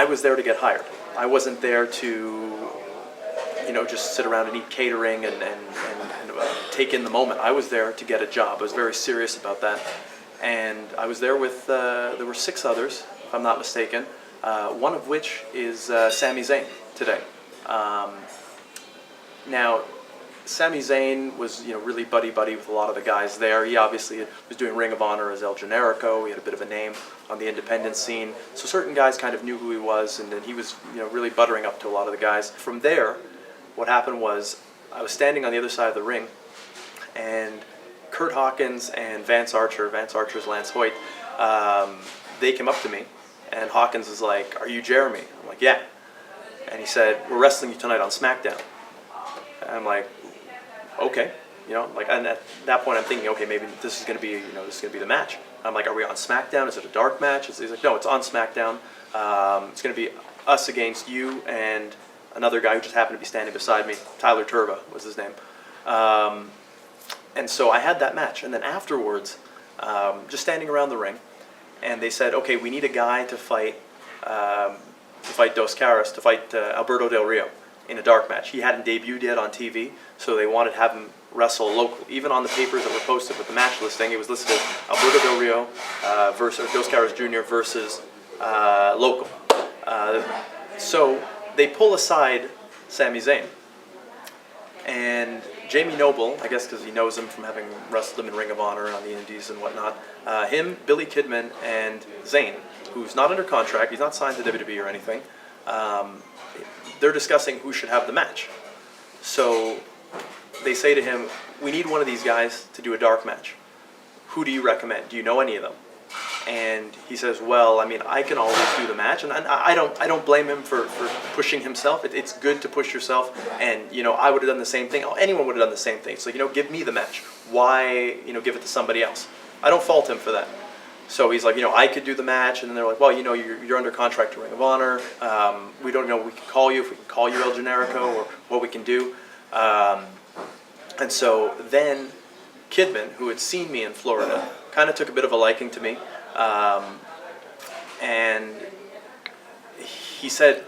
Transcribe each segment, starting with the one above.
I was there to get hired. I wasn't there to, just sit around and eat catering and take in the moment. I was there to get a job. I was very serious about that. And I was there with, there were 6 others, if I'm not mistaken, one of which is Sami Zayn today. Now, Sami Zayn was, really buddy-buddy with a lot of the guys there. He obviously was doing Ring of Honor as El Generico. He had a bit of a name on the independent scene. So certain guys kind of knew who he was, and then he was, really buttering up to a lot of the guys. From there, what happened was I was standing on the other side of the ring, and Kurt Hawkins and Vance Archer's Lance Hoyt, they came up to me, and Hawkins was like, "Are you Jeremy?" I'm like, "Yeah." And he said, "We're wrestling you tonight on Smackdown." And I'm like, "Okay." And at that point I'm thinking, okay, maybe this is going to be, this is going to be the match. I'm like, "Are we on Smackdown? Is it a dark match?" He's like, "No, it's on Smackdown. It's going to be us against you and another guy who just happened to be standing beside me. Tyler Turba was his name." And so I had that match, and then afterwards, just standing around the ring, and they said, "Okay, we need a guy to fight Dos Caras, to fight Alberto Del Rio in a dark match." He hadn't debuted yet on TV, so they wanted to have him wrestle local. Even on the papers that were posted with the match listing, it was listed as Alberto Del Rio versus Dos Caras Jr. versus local. So they pull aside Sami Zayn, and Jamie Noble, I guess because he knows him from having wrestled him in Ring of Honor on the Indies and whatnot, him, Billy Kidman, and Zane, who's not under contract, he's not signed to WWE or anything, they're discussing who should have the match. So they say to him, "We need one of these guys to do a dark match. Who do you recommend? Do you know any of them?" And he says, "Well, I mean, I can always do the match," and I don't blame him for pushing himself. It's good to push yourself, and I would have done the same thing. Anyone would have done the same thing. So give me the match. Why give it to somebody else? I don't fault him for that. So he's like, "I could do the match," and then they're like, "Well, you're under contract to Ring of Honor. We don't know if we can call you, if we can call you El Generico, or what we can do." And so then Kidman, who had seen me in Florida, kind of took a bit of a liking to me. And he said,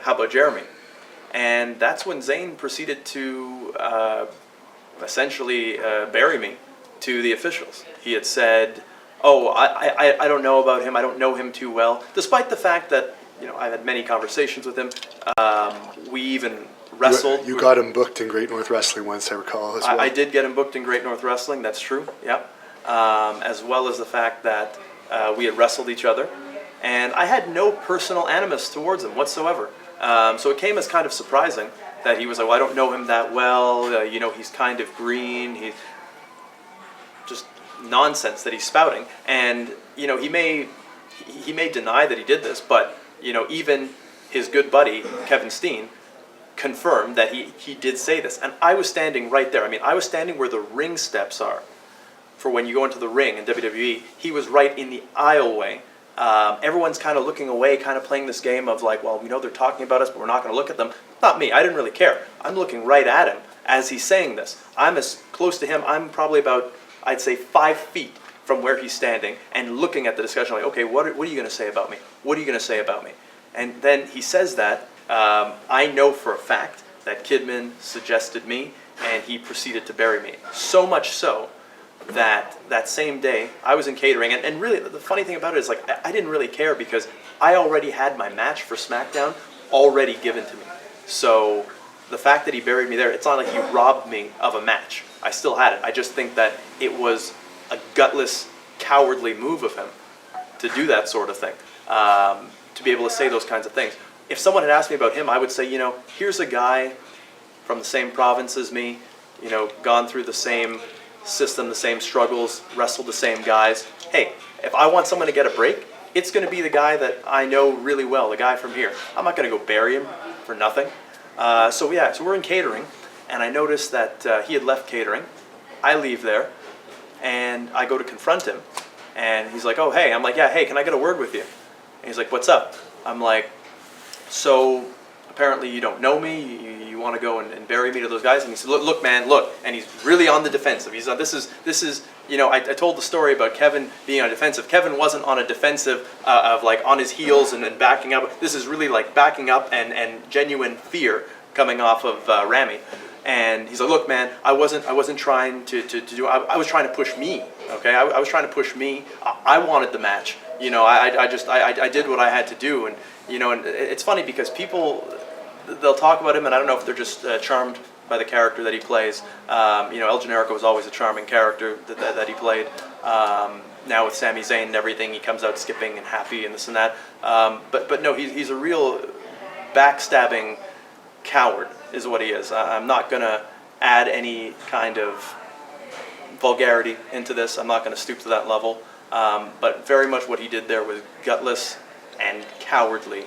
"How about Jeremy?" And that's when Zane proceeded to essentially bury me to the officials. He had said, "Oh, I don't know about him. I don't know him too well," despite the fact that I've had many conversations with him. We even wrestled. You got him booked in Great North Wrestling once, I recall, as well. I did get him booked in Great North Wrestling. That's true. Yeah. As well as the fact that we had wrestled each other, and I had no personal animus towards him whatsoever. So it came as kind of surprising that he was like, "Well, I don't know him that well. He's kind of green. He's just nonsense that he's spouting." And he may deny that he did this, but even his good buddy Kevin Steen confirmed that he did say this, and I was standing right there. I mean, I was standing where the ring steps are for when you go into the ring in WWE. He was right in the aisleway. Everyone's kind of looking away, kind of playing this game of like, well, they're talking about us, but we're not going to look at them. Not me. I didn't really care. I'm looking right at him as he's saying this. I'm as close to him. I'm probably about, I'd say, 5 feet from where he's standing and looking at the discussion like, "Okay, what are you going to say about me? What are you going to say about me?" And then he says that. I know for a fact that Kidman suggested me, and he proceeded to bury me. So much so that same day I was in catering, and really the funny thing about it is like I didn't really care because I already had my match for SmackDown already given to me. So the fact that he buried me there, it's not like he robbed me of a match. I still had it. I just think that it was a gutless, cowardly move of him to do that sort of thing, to be able to say those kinds of things. If someone had asked me about him, I would say, here's a guy from the same province as me, gone through the same system, the same struggles, wrestled the same guys. Hey, if I want someone to get a break, it's going to be the guy that I know really well, the guy from here. I'm not going to go bury him for nothing. So we're in catering, and I noticed that he had left catering. I leave there, and I go to confront him, and he's like, "Oh, hey." I'm like, "Yeah, hey, can I get a word with you?" And he's like, "What's up?" I'm like, "So apparently you don't know me. You want to go and bury me to those guys? And he said, look, man, look. And he's really on the defensive. He's on, this is, you know, I told the story about Kevin being on defensive. Kevin wasn't on a defensive of like on his heels and backing up. This is really like backing up and genuine fear coming off of Rami. And he's like, look, man, I wasn't trying to do, I was trying to push me, okay? I was trying to push me. I wanted the match. You know, I did what I had to do. And, you know, and it's funny because people, they'll talk about him, and I don't know if they're just charmed by the character that he plays. You know, El Generico was always a charming character that he played. Now with Sami Zayn and everything, he comes out skipping and happy and this and that. But no, he's a real backstabbing coward is what he is. I'm not going to add any kind of vulgarity into this. I'm not going to stoop to that level. But very much what he did there was gutless and cowardly.